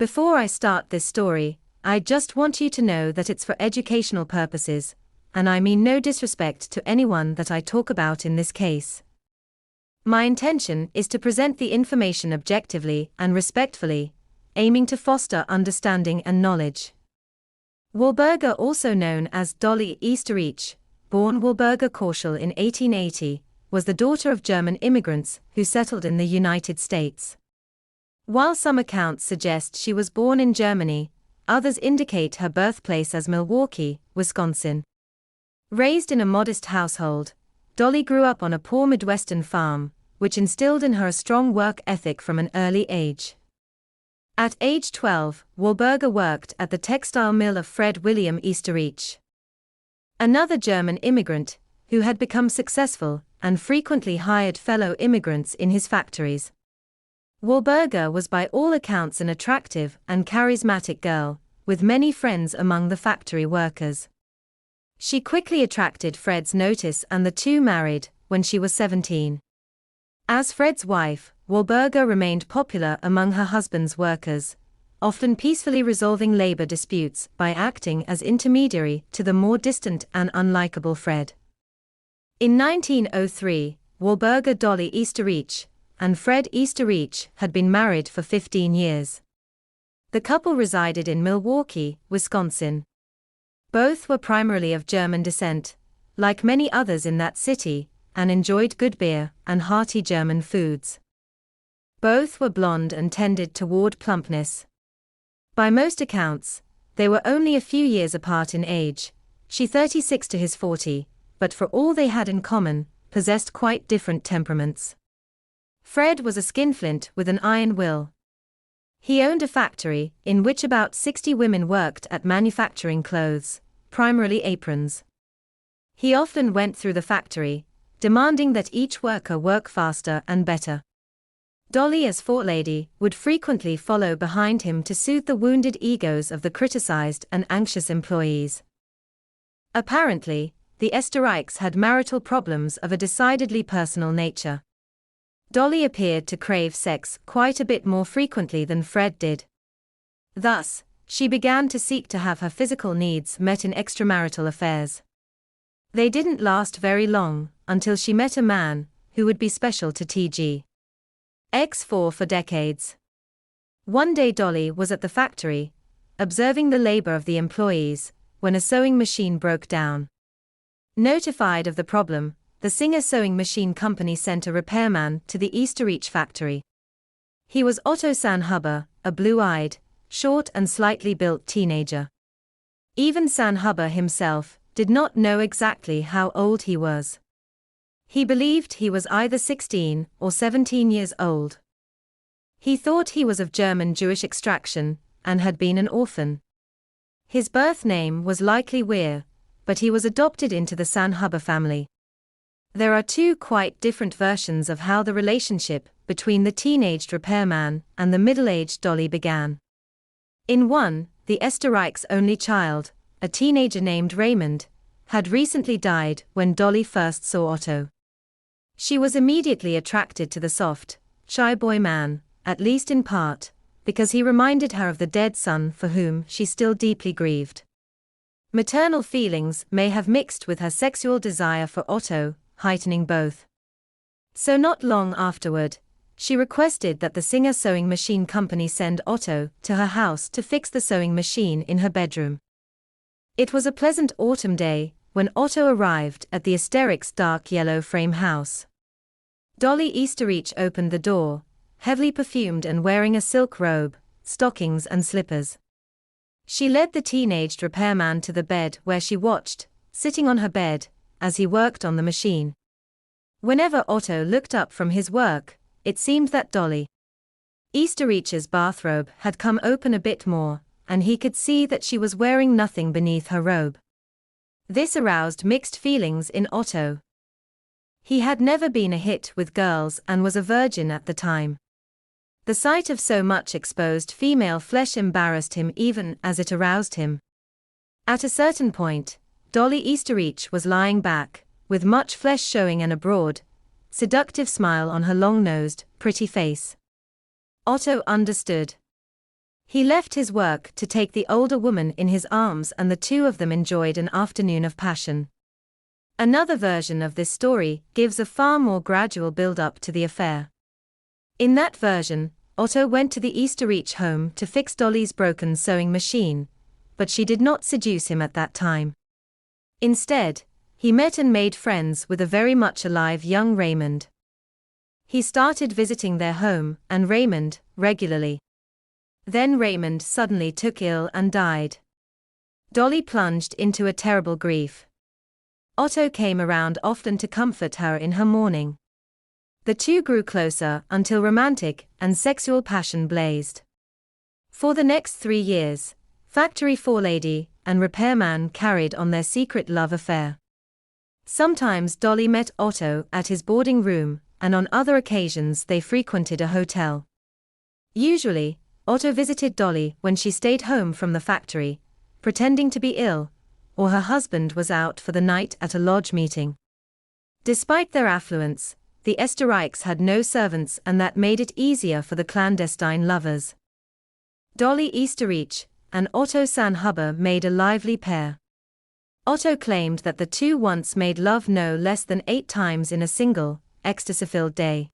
Before I start this story, I just want you to know that it's for educational purposes, and I mean no disrespect to anyone that I talk about in this case. My intention is to present the information objectively and respectfully, aiming to foster understanding and knowledge. Walburga, also known as Dolly Oesterreich, born Walburga Korschel in 1880, was the daughter of German immigrants who settled in the United States. While some accounts suggest she was born in Germany, others indicate her birthplace as Milwaukee, Wisconsin. Raised in a modest household, Dolly grew up on a poor Midwestern farm, which instilled in her a strong work ethic from an early age. At age 12, Walburga worked at the textile mill of Fred William Oesterreich, another German immigrant, who had become successful and frequently hired fellow immigrants in his factories. Walburga was by all accounts an attractive and charismatic girl, with many friends among the factory workers. She quickly attracted Fred's notice and the two married when she was 17. As Fred's wife, Walburga remained popular among her husband's workers, often peacefully resolving labor disputes by acting as intermediary to the more distant and unlikable Fred. In 1903, Walburga, Dolly Oesterreich, and Fred Oesterreich had been married for 15 years. The couple resided in Milwaukee, Wisconsin. Both were primarily of German descent, like many others in that city, and enjoyed good beer and hearty German foods. Both were blonde and tended toward plumpness. By most accounts, they were only a few years apart in age, she 36 to his 40, but for all they had in common, possessed quite different temperaments. Fred was a skinflint with an iron will. He owned a factory in which about 60 women worked at manufacturing clothes, primarily aprons. He often went through the factory, demanding that each worker work faster and better. Dolly, as forelady, would frequently follow behind him to soothe the wounded egos of the criticized and anxious employees. Apparently, the Oesterreichs had marital problems of a decidedly personal nature. Dolly appeared to crave sex quite a bit more frequently than Fred did. Thus, she began to seek to have her physical needs met in extramarital affairs. They didn't last very long, until she met a man who would be special to T.G. X4 for decades. One day Dolly was at the factory, observing the labor of the employees, when a sewing machine broke down. Notified of the problem, the Singer Sewing Machine Company sent a repairman to the Oesterreich factory. He was Otto Sanhuber, a blue-eyed, short and slightly built teenager. Even Sanhuber himself did not know exactly how old he was. He believed he was either 16 or 17 years old. He thought he was of German Jewish extraction and had been an orphan. His birth name was likely Weir, but he was adopted into the Sanhuber family. There are two quite different versions of how the relationship between the teenaged repairman and the middle-aged Dolly began. In one, the Oesterreich's only child, a teenager named Raymond, had recently died when Dolly first saw Otto. She was immediately attracted to the soft, shy boy man, at least in part, because he reminded her of the dead son for whom she still deeply grieved. Maternal feelings may have mixed with her sexual desire for Otto, heightening both. So not long afterward, she requested that the Singer Sewing Machine Company send Otto to her house to fix the sewing machine in her bedroom. It was a pleasant autumn day when Otto arrived at the Oesterreich's dark yellow frame house. Dolly Oesterreich opened the door, heavily perfumed and wearing a silk robe, stockings and slippers. She led the teenaged repairman to the bed where she watched, sitting on her bed, as he worked on the machine. Whenever Otto looked up from his work, it seemed that Dolly Oesterreich's bathrobe had come open a bit more, and he could see that she was wearing nothing beneath her robe. This aroused mixed feelings in Otto. He had never been a hit with girls and was a virgin at the time. The sight of so much exposed female flesh embarrassed him even as it aroused him. At a certain point, Dolly Oesterreich was lying back, with much flesh showing and a broad, seductive smile on her long-nosed, pretty face. Otto understood. He left his work to take the older woman in his arms, and the two of them enjoyed an afternoon of passion. Another version of this story gives a far more gradual build-up to the affair. In that version, Otto went to the Oesterreich home to fix Dolly's broken sewing machine, but she did not seduce him at that time. Instead, he met and made friends with a very much alive young Raymond. He started visiting their home and Raymond regularly. Then Raymond suddenly took ill and died. Dolly plunged into a terrible grief. Otto came around often to comfort her in her mourning. The two grew closer until romantic and sexual passion blazed. For the next 3 years, factory forelady and repairman carried on their secret love affair. Sometimes Dolly met Otto at his boarding room, and on other occasions they frequented a hotel. Usually, Otto visited Dolly when she stayed home from the factory, pretending to be ill, or her husband was out for the night at a lodge meeting. Despite their affluence, the Oesterreichs had no servants, and that made it easier for the clandestine lovers. Dolly Oesterreich and Otto Sanhuber made a lively pair. Otto claimed that the two once made love no less than 8 times in a single, ecstasy-filled day.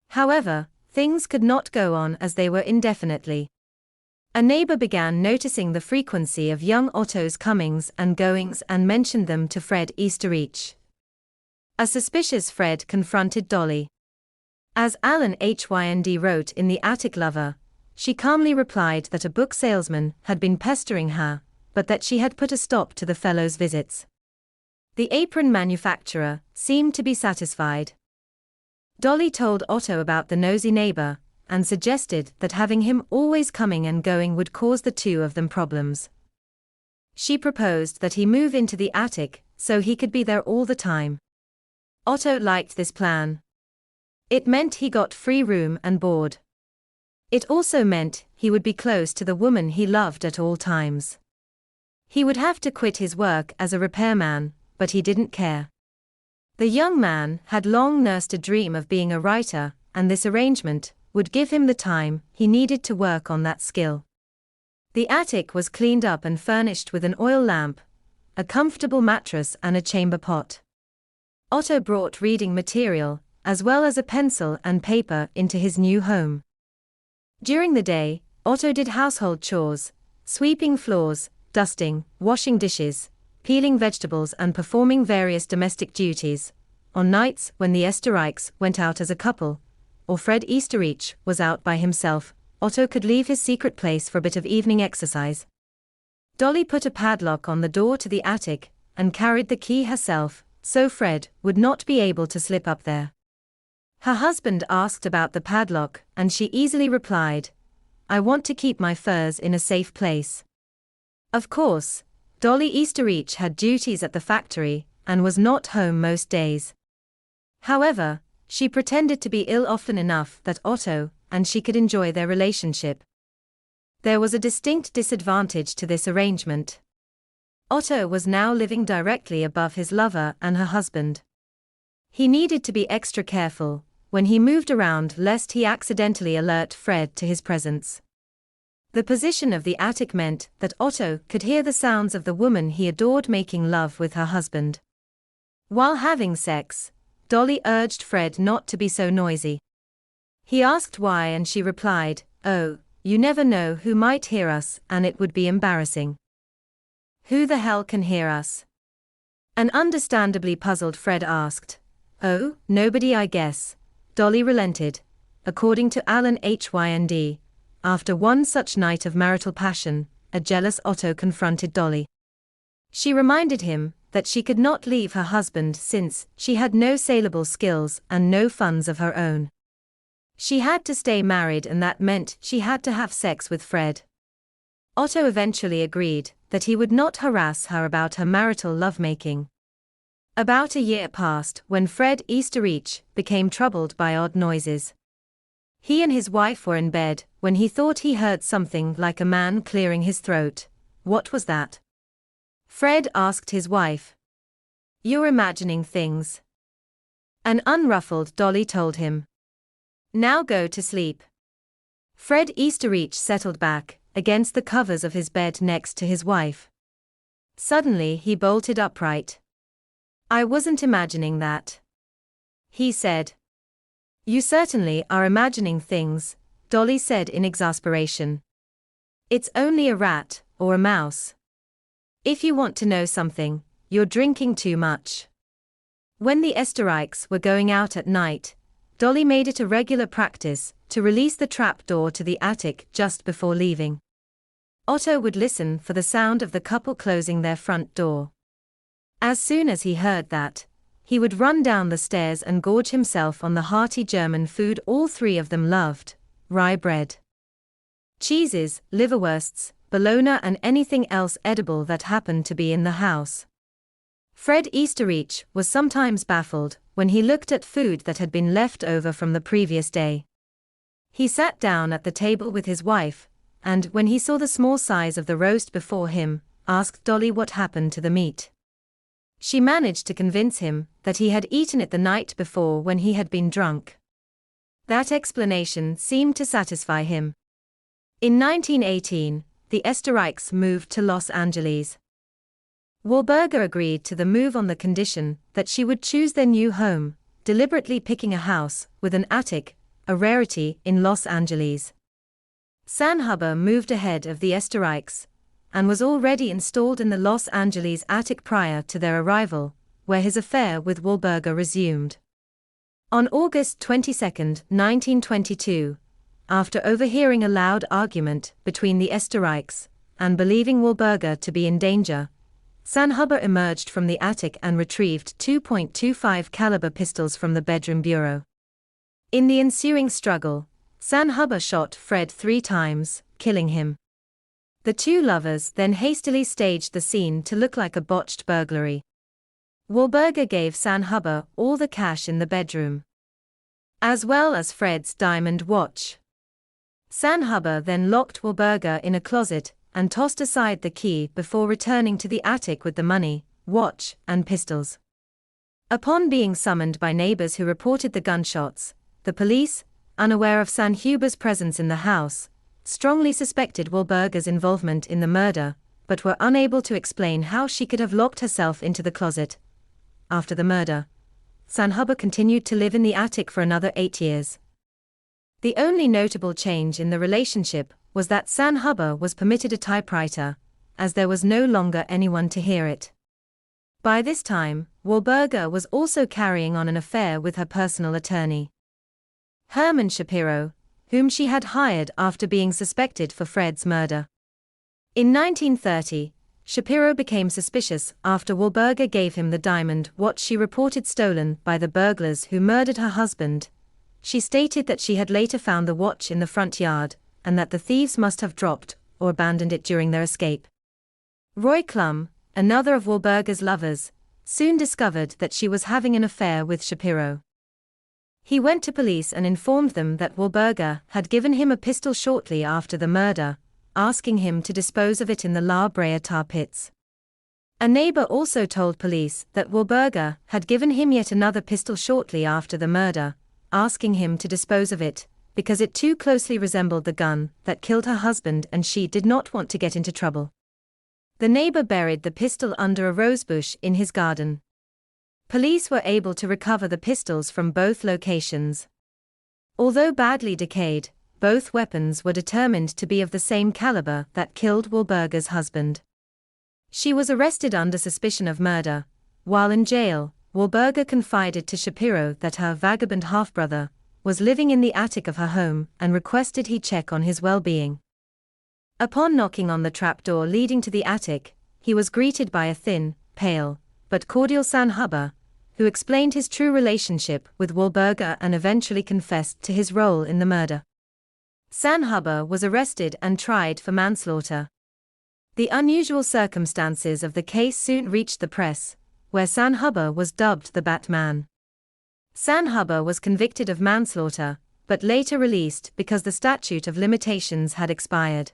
However, things could not go on as they were indefinitely. A neighbor began noticing the frequency of young Otto's comings and goings and mentioned them to Fred Oesterreich. A suspicious Fred confronted Dolly. As Alan Hynd wrote in The Attic Lover, she calmly replied that a book salesman had been pestering her, but that she had put a stop to the fellow's visits. The apron manufacturer seemed to be satisfied. Dolly told Otto about the nosy neighbor, and suggested that having him always coming and going would cause the two of them problems. She proposed that he move into the attic, so he could be there all the time. Otto liked this plan. It meant he got free room and board. It also meant he would be close to the woman he loved at all times. He would have to quit his work as a repairman, but he didn't care. The young man had long nursed a dream of being a writer, and this arrangement would give him the time he needed to work on that skill. The attic was cleaned up and furnished with an oil lamp, a comfortable mattress and a chamber pot. Otto brought reading material, as well as a pencil and paper, into his new home. During the day, Otto did household chores, sweeping floors, dusting, washing dishes, peeling vegetables and performing various domestic duties. On nights when the Oesterreichs went out as a couple, or Fred Oesterreich was out by himself, Otto could leave his secret place for a bit of evening exercise. Dolly put a padlock on the door to the attic, and carried the key herself, so Fred would not be able to slip up there. Her husband asked about the padlock, and she easily replied, "I want to keep my furs in a safe place." Of course, Dolly Oesterreich had duties at the factory, and was not home most days. However, she pretended to be ill often enough that Otto and she could enjoy their relationship. There was a distinct disadvantage to this arrangement. Otto was now living directly above his lover and her husband. He needed to be extra careful when he moved around lest he accidentally alert Fred to his presence. The position of the attic meant that Otto could hear the sounds of the woman he adored making love with her husband. While having sex, Dolly urged Fred not to be so noisy. He asked why and she replied, "Oh, you never know who might hear us and it would be embarrassing." "Who the hell can hear us?" An understandably puzzled Fred asked. "Oh, nobody, I guess." Dolly relented. According to Alan Hynd, after one such night of marital passion, a jealous Otto confronted Dolly. She reminded him that she could not leave her husband since she had no saleable skills and no funds of her own. She had to stay married, and that meant she had to have sex with Fred. Otto eventually agreed that he would not harass her about her marital lovemaking. About a year passed when Fred Oesterreich became troubled by odd noises. He and his wife were in bed when he thought he heard something like a man clearing his throat. "What was that?" Fred asked his wife. "You're imagining things." An unruffled Dolly told him. "Now go to sleep." Fred Oesterreich settled back, against the covers of his bed next to his wife. Suddenly he bolted upright. "I wasn't imagining that," he said. "You certainly are imagining things," Dolly said in exasperation. "It's only a rat, or a mouse. If you want to know something, you're drinking too much." When the Oesterreichs were going out at night, Dolly made it a regular practice to release the trap door to the attic just before leaving. Otto would listen for the sound of the couple closing their front door. As soon as he heard that, he would run down the stairs and gorge himself on the hearty German food all three of them loved: rye bread, cheeses, liverwursts, bologna, and anything else edible that happened to be in the house. Fred Oesterreich was sometimes baffled when he looked at food that had been left over from the previous day. He sat down at the table with his wife, and when he saw the small size of the roast before him, asked Dolly what happened to the meat. She managed to convince him that he had eaten it the night before when he had been drunk. That explanation seemed to satisfy him. In 1918, the Oesterreichs moved to Los Angeles. Walburga agreed to the move on the condition that she would choose their new home, deliberately picking a house with an attic, a rarity in Los Angeles. Sanhuber moved ahead of the Oesterreichs, and was already installed in the Los Angeles attic prior to their arrival, where his affair with Walburga resumed. On August 22, 1922, after overhearing a loud argument between the Oesterreichs, and believing Walburga to be in danger, Sanhuber emerged from the attic and retrieved 2.25 caliber pistols from the bedroom bureau. In the ensuing struggle, Sanhuber shot Fred 3 times, killing him. The two lovers then hastily staged the scene to look like a botched burglary. Walburga gave Sanhuber all the cash in the bedroom, as well as Fred's diamond watch. Sanhuber then locked Walburga in a closet and tossed aside the key before returning to the attic with the money, watch, and pistols. Upon being summoned by neighbors who reported the gunshots, the police, unaware of Sanhuber's presence in the house, strongly suspected Walburga's involvement in the murder, but were unable to explain how she could have locked herself into the closet. After the murder, Sanhuber continued to live in the attic for another 8 years. The only notable change in the relationship was that Sanhuber was permitted a typewriter, as there was no longer anyone to hear it. By this time, Walburga was also carrying on an affair with her personal attorney, Herman Shapiro, whom she had hired after being suspected for Fred's murder. In 1930, Shapiro became suspicious after Walburga gave him the diamond watch she reported stolen by the burglars who murdered her husband. She stated that she had later found the watch in the front yard, and that the thieves must have dropped or abandoned it during their escape. Roy Klum, another of Walburga's lovers, soon discovered that she was having an affair with Shapiro. He went to police and informed them that Walburga had given him a pistol shortly after the murder, asking him to dispose of it in the La Brea tar pits. A neighbor also told police that Walburga had given him yet another pistol shortly after the murder, asking him to dispose of it, because it too closely resembled the gun that killed her husband and she did not want to get into trouble. The neighbor buried the pistol under a rosebush in his garden. Police were able to recover the pistols from both locations. Although badly decayed, both weapons were determined to be of the same caliber that killed Walburga's husband. She was arrested under suspicion of murder. While in jail, Walburga confided to Shapiro that her vagabond half-brother was living in the attic of her home and requested he check on his well-being. Upon knocking on the trapdoor leading to the attic, he was greeted by a thin, pale, but cordial Sanhuber, who explained his true relationship with Walburga and eventually confessed to his role in the murder. Sanhuber was arrested and tried for manslaughter. The unusual circumstances of the case soon reached the press, where Sanhuber was dubbed the Batman. Sanhuber was convicted of manslaughter, but later released because the statute of limitations had expired.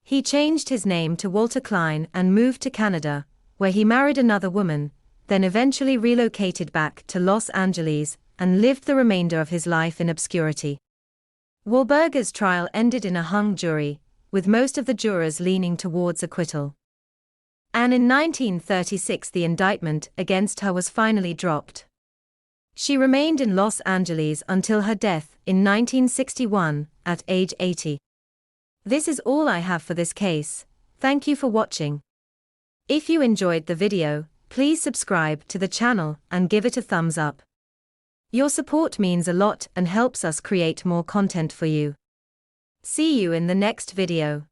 He changed his name to Walter Klein and moved to Canada, where he married another woman, then eventually relocated back to Los Angeles and lived the remainder of his life in obscurity. Walburga's trial ended in a hung jury, with most of the jurors leaning towards acquittal. And in 1936 the indictment against her was finally dropped. She remained in Los Angeles until her death in 1961, at age 80. This is all I have for this case. Thank you for watching. If you enjoyed the video, please subscribe to the channel and give it a thumbs up. Your support means a lot and helps us create more content for you. See you in the next video.